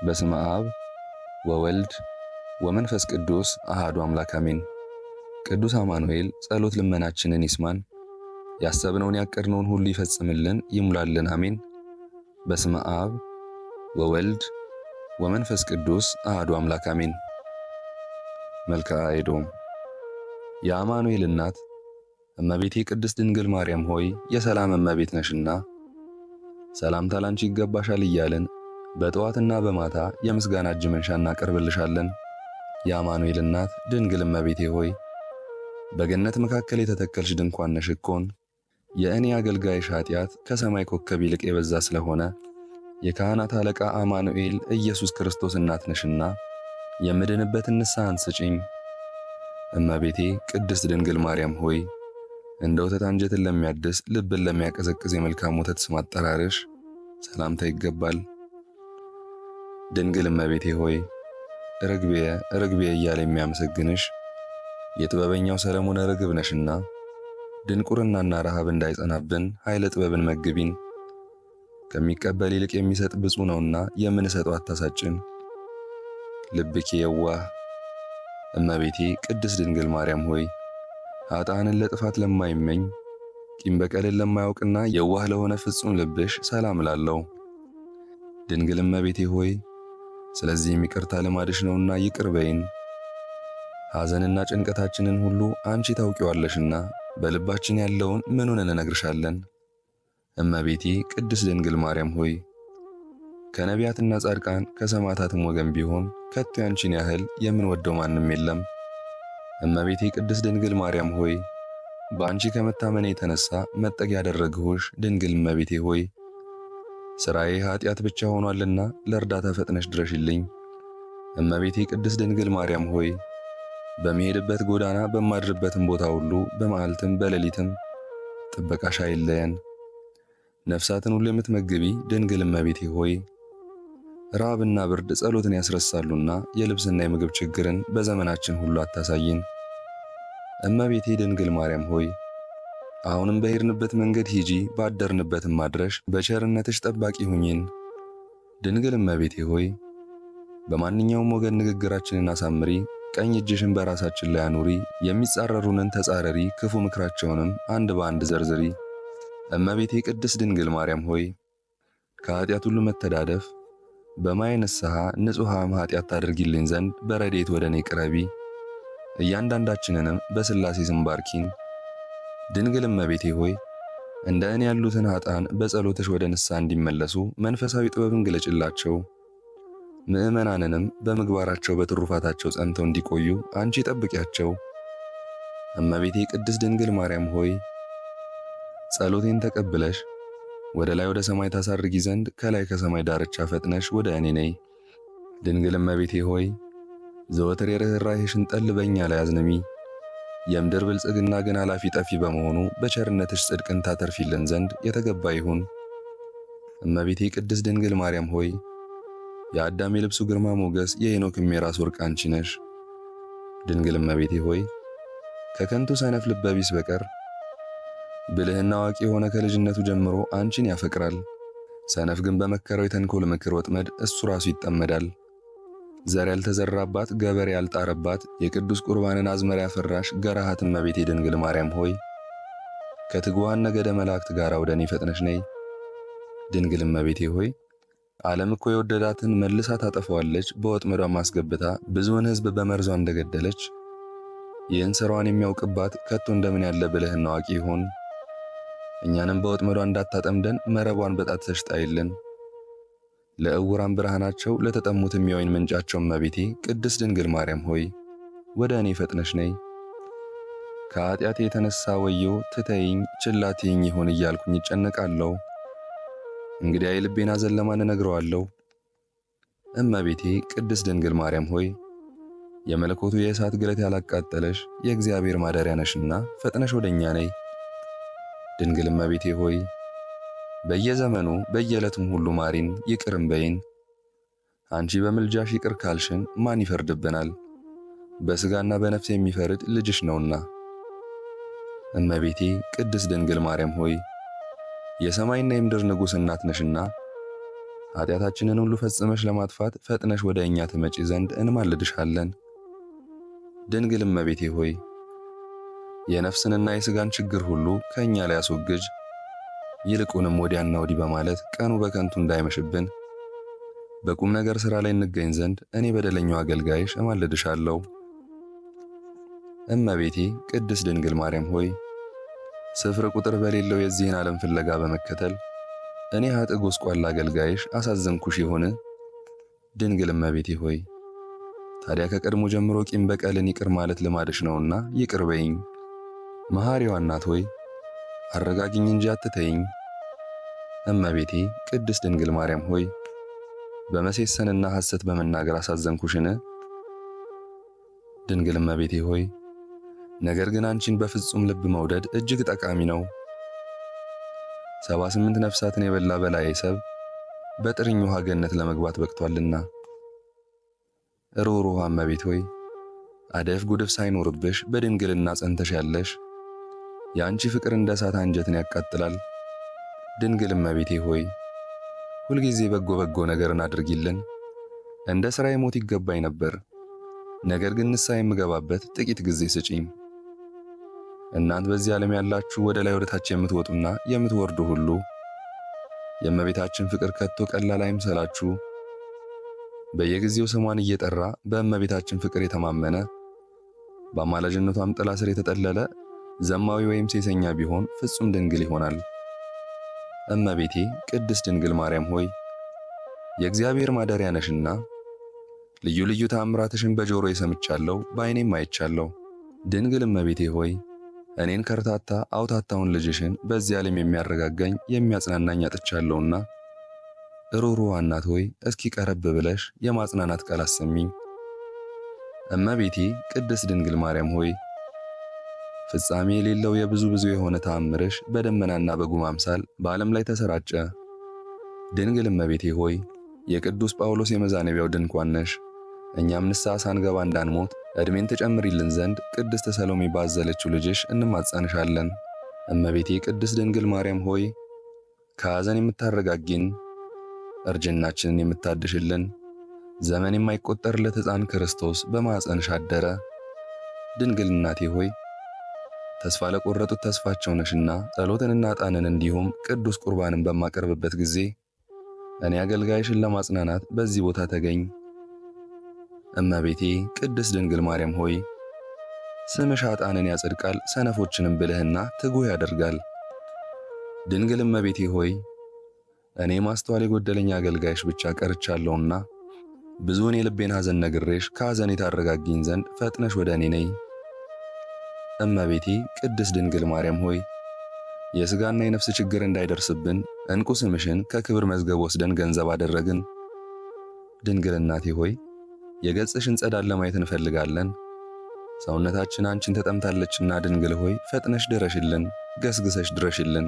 በስመ አብ ወወልድ ወመንፈስ ቅዱስ አሃዱ አምላክ አሜን። ቅዱስ አማኑኤል ጸሎት ልመናችንን ይስማን፣ ያሰብነውን ያቀድነውን ሁሉ ይፈጽምልን ይሙላልን አሜን። በስመ አብ ወወልድ ወመንፈስ ቅዱስ አሃዱ አምላክ አሜን። መልክአ ኤዶም። የአማኑኤል እናት እመቤቴ ቅድስት ድንግል ማርያም ሆይ የሰላም እመቤት ነሽና ሰላምታ ላንቺ ይገባሻል እያልን በጠዋትና በማታ የምስጋና እጅ መንሻ እናቀርብልሻለን። የአማኑኤል እናት ድንግል እመቤቴ ሆይ በገነት መካከል የተተከልሽ ድንኳን ነሽ እኮን። የእኔ አገልጋይሽ ኃጢአት ከሰማይ ኮከብ ይልቅ የበዛ ስለሆነ የካህናት አለቃ አማኑኤል ኢየሱስ ክርስቶስ እናት ነሽና የምድንበትን ንስሐን ስጪኝ። እመቤቴ ቅድስት ድንግል ማርያም ሆይ እንደ ወተት አንጀትን ለሚያድስ ልብን ለሚያቀዘቅዝ የመልካም ወተት ስም አጠራርሽ ሰላምታ ይገባል። ድንግል እመቤቴ ሆይ ርግቤየ ርግቤየ እያለ የሚያመሰግንሽ የጥበበኛው ሰለሞን ርግብ ነሽና ድንቁርናና ረሃብ እንዳይጸናብን ኃይለ ጥበብን መግቢን። ከሚቀበል ይልቅ የሚሰጥ ብፁዕ ነውና የምንሰጠው አታሳጭን። ልብኪ የዋህ እመቤቴ ቅድስት ድንግል ማርያም ሆይ ኃጥአንን ለጥፋት ለማይመኝ ቂም በቀልን ለማያውቅና የዋህ ለሆነ ፍጹም ልብሽ ሰላም እላለሁ። ድንግል እመቤቴ ሆይ ስለዚህ ይቅርታ ልማድሽ ነውና ይቅር በይን። ሐዘንና ጭንቀታችንን ሁሉ አንቺ ታውቂዋለሽና በልባችን ያለውን ምኑን እንነግርሻለን። እመቤቴ ቅድስት ድንግል ማርያም ሆይ ከነቢያትና ጻድቃን ከሰማዕታትም ወገን ቢሆን ከቶ ያንቺን ያህል የምንወደው ማንም የለም። እመቤቴ ቅድስት ድንግል ማርያም ሆይ በአንቺ ከመታመኔ የተነሳ መጠጊያ ያደረግሁሽ ድንግል እመቤቴ ሆይ ሥራዬ ኃጢአት ብቻ ሆኗልና ለእርዳታ ፈጥነሽ ድረሽልኝ። እመቤቴ ቅድስት ድንግል ማርያም ሆይ በሚሄድበት ጎዳና በማድርበትም ቦታ ሁሉ በመዓልትም በሌሊትም ጥበቃሽ አይለየን። ነፍሳትን ሁሉ የምትመግቢ ድንግል እመቤቴ ሆይ ረሃብና ብርድ ጸሎትን ያስረሳሉና የልብስና የምግብ ችግርን በዘመናችን ሁሉ አታሳይን። እመቤቴ ድንግል ማርያም ሆይ አሁንም በሄድንበት መንገድ ሂጂ፣ ባደርንበትም ማድረሽ በቸርነትሽ ጠባቂ ሁኚን። ድንግል እመቤቴ ሆይ በማንኛውም ወገን ንግግራችንን አሳምሪ፣ ቀኝ እጅሽን በራሳችን ላይ አኑሪ፣ የሚጻረሩንን ተጻረሪ፣ ክፉ ምክራቸውንም አንድ በአንድ ዘርዝሪ። እመቤቴ ቅድስት ድንግል ማርያም ሆይ ከኃጢአት ሁሉ መተዳደፍ በማየ ንስሐ ንጹሐም ኃጢአት ታደርጊልኝ ዘንድ በረድኤት ወደ እኔ ቅረቢ። እያንዳንዳችንንም በሥላሴ ስም ባርኪን። ድንግል እመቤቴ ሆይ እንደ እኔ ያሉትን ኃጥአን በጸሎትሽ ወደ ንስሐ እንዲመለሱ መንፈሳዊ ጥበብን ግለጭላቸው። ምእመናንንም በምግባራቸው በትሩፋታቸው ጸንተው እንዲቆዩ አንቺ ጠብቂያቸው። እመቤቴ ቅድስት ድንግል ማርያም ሆይ ጸሎቴን ተቀብለሽ ወደ ላይ ወደ ሰማይ ታሳርጊ ዘንድ ከላይ ከሰማይ ዳርቻ ፈጥነሽ ወደ እኔ ነይ። ድንግል እመቤቴ ሆይ ዘወትር የርኅራኄሽን ጠል በእኛ ላይ አዝንሚ። የምድር ብልጽግና ግን አላፊ ጠፊ በመሆኑ በቸርነትሽ ጽድቅን ታተርፊልን ዘንድ የተገባ ይሁን። እመቤቴ ቅድስት ድንግል ማርያም ሆይ የአዳም የልብሱ ግርማ ሞገስ የሄኖክም የራስ ወርቅ አንቺ ነሽ። ድንግል እመቤቴ ሆይ ከከንቱ ሰነፍ ልበቢስ በቀር ብልህና አዋቂ የሆነ ከልጅነቱ ጀምሮ አንቺን ያፈቅራል። ሰነፍ ግን በመከረው የተንኮል ምክር ወጥመድ እሱ ራሱ ይጠመዳል። ዘር ያልተዘራባት ገበሬ ያልጣረባት የቅዱስ ቁርባንን አዝመራ ያፈራሽ ገራሃት እመቤቴ ድንግል ማርያም ሆይ ከትጉሃን ነገደ መላእክት ጋር ወደ እኔ ፈጥነሽ ነይ። ድንግል እመቤቴ ሆይ ዓለም እኮ የወደዳትን መልሳ ታጠፋዋለች፣ በወጥመዷ ማስገብታ ብዙውን ሕዝብ በመርዟ እንደገደለች ይህን ሥራዋን የሚያውቅባት ከቶ እንደምን ያለ ብልህና አዋቂ ይሆን? እኛንም በወጥመዷ እንዳታጠምደን መረቧን በጣትሽ ጣይልን። ለዕውራን ብርሃናቸው ለተጠሙትም የወይን ምንጫቸው እመቤቴ ቅድስት ድንግል ማርያም ሆይ ወደ እኔ ፈጥነሽ ነይ። ከኃጢአቴ የተነሳ ወዮ ትተይኝ ችላ ትይኝ ይሆን እያልኩኝ ይጨነቃለሁ። እንግዲያ የልቤን ሐዘን ለማን እነግረዋለሁ? እመቤቴ ቅድስት ድንግል ማርያም ሆይ የመለኮቱ የእሳት ግለት ያላቃጠለሽ የእግዚአብሔር ማደሪያ ነሽና ፈጥነሽ ወደኛ ነይ። ድንግል እመቤቴ ሆይ በየዘመኑ በየዕለቱም ሁሉ ማሪን፣ ይቅርም በይን። አንቺ በምልጃሽ ይቅር ካልሽን ማን ይፈርድብናል? በሥጋና በነፍስ የሚፈርድ ልጅሽ ነውና። እመቤቴ ቅድስት ድንግል ማርያም ሆይ የሰማይና የምድር ንጉሥ እናት ነሽና ኃጢአታችንን ሁሉ ፈጽመሽ ለማጥፋት ፈጥነሽ ወደ እኛ ትመጪ ዘንድ እንማልድሻለን። ድንግል እመቤቴ ሆይ የነፍስንና የሥጋን ችግር ሁሉ ከእኛ ላይ አስወግጅ። ይልቁንም ወዲያና ወዲህ በማለት ቀኑ በከንቱ እንዳይመሽብን በቁም ነገር ሥራ ላይ እንገኝ ዘንድ እኔ በደለኛው አገልጋይሽ እማልድሻለሁ። እመቤቴ ቅድስት ድንግል ማርያም ሆይ ስፍር ቁጥር በሌለው የዚህን ዓለም ፍለጋ በመከተል እኔ ኃጥእ ጎስቋላ አገልጋይሽ አሳዘንኩሽ ይሆን? ድንግል እመቤቴ ሆይ ታዲያ ከቀድሞ ጀምሮ ቂም በቀልን ይቅር ማለት ልማድሽ ነውና ይቅር በይኝ። መሐሪዋ እናት ሆይ አረጋጊኝ እንጂ አትተይኝ። እመቤቴ ቅድስት ድንግል ማርያም ሆይ በመሴሰንና ሐሰት በመናገር አሳዘንኩሽን? ድንግል እመቤቴ ሆይ ነገር ግን አንቺን በፍጹም ልብ መውደድ እጅግ ጠቃሚ ነው። 78 ነፍሳትን የበላ በላዔ ሰብ በጥርኝ ውሃ ገነት ለመግባት በቅቷልና። ሩህሩህ እመቤት ሆይ አደፍ ጉድፍ ሳይኖርብሽ በድንግልና ጸንተሽ ያለሽ የአንቺ ፍቅር እንደ እሳት አንጀትን ያቃጥላል። ድንግል እመቤቴ ሆይ ሁልጊዜ በጎ ነገርን አድርጊልን። እንደ ሥራዬ ሞት ይገባኝ ነበር፣ ነገር ግን ንስሐ የምገባበት ጥቂት ጊዜ ስጪኝ። እናንት በዚህ ዓለም ያላችሁ ወደ ላይ ወደ ታች የምትወጡና የምትወርዱ ሁሉ የእመቤታችን ፍቅር ከቶ ቀላል አይምሰላችሁ። በየጊዜው ስሟን እየጠራ በእመቤታችን ፍቅር የተማመነ በአማላጅነቷም ጥላ ስር የተጠለለ ዘማዊ ወይም ሴሰኛ ቢሆን ፍጹም ድንግል ይሆናል። እመቤቴ ቅድስት ድንግል ማርያም ሆይ የእግዚአብሔር ማደሪያ ነሽና ልዩ ልዩ ተአምራትሽን በጆሮዬ ሰምቻለሁ፣ በዓይኔም አይቻለሁ። ድንግል እመቤቴ ሆይ እኔን ከርታታ አውታታውን ልጅሽን በዚህ ዓለም የሚያረጋጋኝ የሚያጽናናኝ አጥቻለሁና ሩህሩህ እናት ሆይ እስኪ ቀረብ ብለሽ የማጽናናት ቃል አሰሚኝ። እመቤቴ ቅድስት ድንግል ማርያም ሆይ ፍጻሜ የሌለው የብዙ የሆነ ተአምርሽ በደመናና በጉም አምሳል በዓለም ላይ ተሰራጨ። ድንግል እመቤቴ ሆይ የቅዱስ ጳውሎስ የመዛነቢያው ድንኳን ነሽ። እኛም ንስሐ ሳንገባ እንዳንሞት ዕድሜን ትጨምሪልን ዘንድ ቅድስት ሰሎሜ ባዘለችው ልጅሽ እንማጸንሻለን። እመቤቴ ቅድስት ድንግል ማርያም ሆይ ከሐዘን የምታረጋጊን፣ እርጅናችንን የምታድሽልን፣ ዘመን የማይቆጠርለት ሕፃን ክርስቶስ በማኅፀንሽ አደረ። ድንግል እናቴ ሆይ ተስፋ ለቆረጡት ተስፋቸው ነሽና ጸሎትንና ዕጣንን እንዲሁም ቅዱስ ቁርባንን በማቀርብበት ጊዜ እኔ አገልጋይሽን ለማጽናናት በዚህ ቦታ ተገኝ። እመቤቴ ቅድስት ድንግል ማርያም ሆይ ስምሽ ኃጥአንን ያጸድቃል፣ ሰነፎችንም ብልህና ትጉህ ያደርጋል። ድንግል እመቤቴ ሆይ እኔ ማስተዋል የጎደለኝ አገልጋይሽ ብቻ ቀርቻለሁና ብዙውን የልቤን ሐዘን ነግሬሽ ከሐዘኔ ታረጋጊኝ ዘንድ ፈጥነሽ ወደ እኔ ነይ። እመቤቴ ቅድስት ድንግል ማርያም ሆይ የሥጋና የነፍስ ችግር እንዳይደርስብን ዕንቁ ስምሽን ከክብር መዝገብ ወስደን ገንዘብ አደረግን። ድንግል እናቴ ሆይ የገጽሽን ጸዳል ለማየት እንፈልጋለን። ሰውነታችን አንቺን ተጠምታለችና ድንግል ሆይ ፈጥነሽ ድረሽልን፣ ገስግሰሽ ድረሽልን።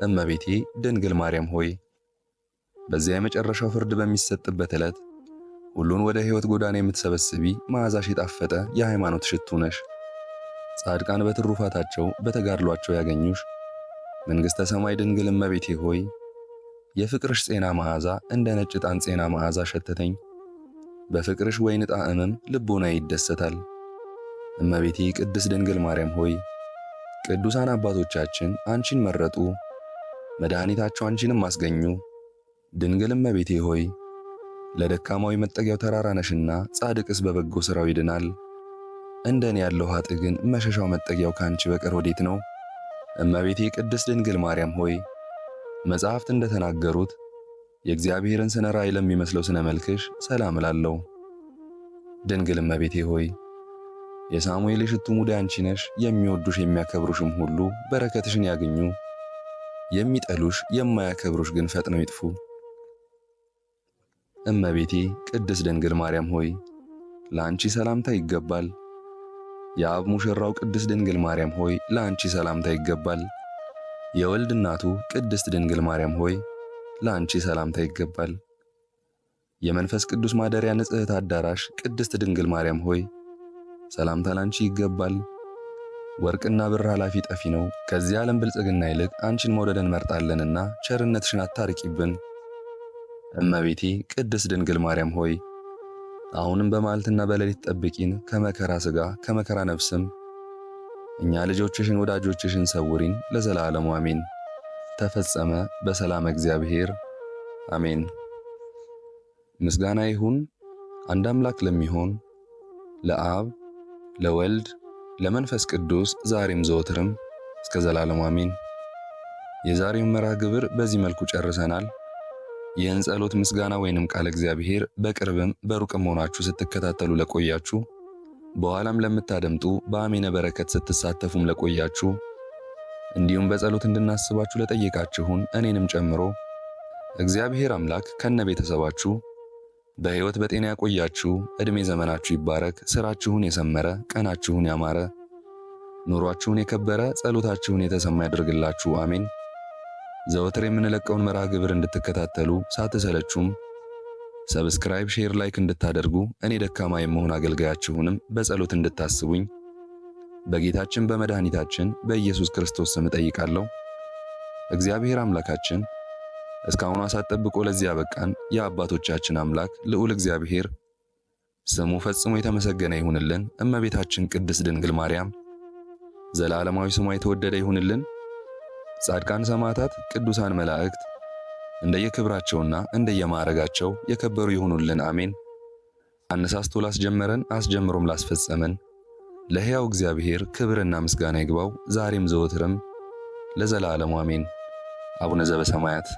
እመቤቴ ድንግል ማርያም ሆይ በዚያ የመጨረሻው ፍርድ በሚሰጥበት ዕለት ሁሉን ወደ ሕይወት ጎዳና የምትሰበስቢ መዓዛሽ የጣፈጠ የሃይማኖት ሽቱ ነሽ። ጻድቃን በትሩፋታቸው በተጋድሏቸው ያገኙሽ መንግሥተ ሰማይ ድንግል እመቤቴ ሆይ የፍቅርሽ ጼና መዓዛ እንደ ነጭ ዕጣን ጼና መዓዛ ሸተተኝ። በፍቅርሽ ወይን ጣዕምም ልቦናዬ ይደሰታል። እመቤቴ ቅድስት ድንግል ማርያም ሆይ ቅዱሳን አባቶቻችን አንቺን መረጡ፣ መድኃኒታቸው አንቺንም አስገኙ። ድንግል እመቤቴ ሆይ ለደካማዊ መጠጊያው ተራራ ነሽና ጻድቅስ በበጎ ሥራው ይድናል። እንደኔ ያለው ኃጥእ ግን መሸሻው መጠጊያው ካንቺ በቀር ወዴት ነው? እመቤቴ ቅድስት ድንግል ማርያም ሆይ መጻሕፍት እንደተናገሩት የእግዚአብሔርን ስነ ራእይ ለሚመስለው ስነ መልክሽ ሰላም እላለሁ። ድንግል እመቤቴ ሆይ የሳሙኤል የሽቱ ሙዳይ አንቺ ነሽ። የሚወዱሽ የሚያከብሩሽም ሁሉ በረከትሽን ያገኙ፣ የሚጠሉሽ የማያከብሩሽ ግን ፈጥነው ይጥፉ። እመቤቴ ቅድስት ድንግል ማርያም ሆይ ለአንቺ ሰላምታ ይገባል። የአብ ሙሽራው ቅድስት ድንግል ማርያም ሆይ ለአንቺ ሰላምታ ይገባል። የወልድ እናቱ ቅድስት ድንግል ማርያም ሆይ ለአንቺ ሰላምታ ይገባል። የመንፈስ ቅዱስ ማደሪያ ንጽሕት አዳራሽ ቅድስት ድንግል ማርያም ሆይ ሰላምታ ላንቺ ይገባል። ወርቅና ብር ኃላፊ ጠፊ ነው፣ ከዚህ ዓለም ብልጽግና ይልቅ አንቺን መውደድን መርጣለንና ቸርነትሽን አታርቂብን። እመቤቴ ቅድስት ድንግል ማርያም ሆይ አሁንም በመዓልትና በሌሊት ጠብቂን፣ ከመከራ ሥጋ ከመከራ ነፍስም እኛ ልጆችሽን ወዳጆችሽን ሰውሪን ለዘላለሙ አሜን። ተፈጸመ በሰላም እግዚአብሔር አሜን። ምስጋና ይሁን አንድ አምላክ ለሚሆን ለአብ ለወልድ ለመንፈስ ቅዱስ ዛሬም ዘወትርም እስከ ዘላለሙ አሜን። የዛሬውን መርሃ ግብር በዚህ መልኩ ጨርሰናል። ይህን ጸሎት ምስጋና ወይንም ቃል እግዚአብሔር በቅርብም በሩቅም ሆናችሁ ስትከታተሉ ለቆያችሁ፣ በኋላም ለምታደምጡ በአሜነ በረከት ስትሳተፉም ለቆያችሁ፣ እንዲሁም በጸሎት እንድናስባችሁ ለጠየቃችሁን እኔንም ጨምሮ እግዚአብሔር አምላክ ከነ ቤተሰባችሁ በሕይወት በጤና ያቆያችሁ። ዕድሜ ዘመናችሁ ይባረክ። ሥራችሁን የሰመረ ቀናችሁን ያማረ ኑሯችሁን የከበረ ጸሎታችሁን የተሰማ ያድርግላችሁ አሜን። ዘወትር የምንለቀውን መርሃ ግብር እንድትከታተሉ ሳትሰለቹም ሰብስክራይብ፣ ሼር፣ ላይክ እንድታደርጉ እኔ ደካማ የመሆን አገልጋያችሁንም በጸሎት እንድታስቡኝ በጌታችን በመድኃኒታችን በኢየሱስ ክርስቶስ ስም እጠይቃለሁ። እግዚአብሔር አምላካችን እስካሁን ሰዓት ጠብቆ ለዚህ ያበቃን የአባቶቻችን አምላክ ልዑል እግዚአብሔር ስሙ ፈጽሞ የተመሰገነ ይሁንልን። እመቤታችን ቅድስት ድንግል ማርያም ዘላለማዊ ስሟ የተወደደ ይሁንልን። ጻድቃን ሰማዕታት፣ ቅዱሳን መላእክት እንደየክብራቸውና እንደየማዕረጋቸው የከበሩ ይሁኑልን አሜን። አነሳስቶ ላስጀመረን አስጀምሮም ላስፈጸመን ለሕያው እግዚአብሔር ክብርና ምስጋና ይግባው ዛሬም ዘወትርም ለዘላለሙ አሜን። አቡነ ዘበሰማያት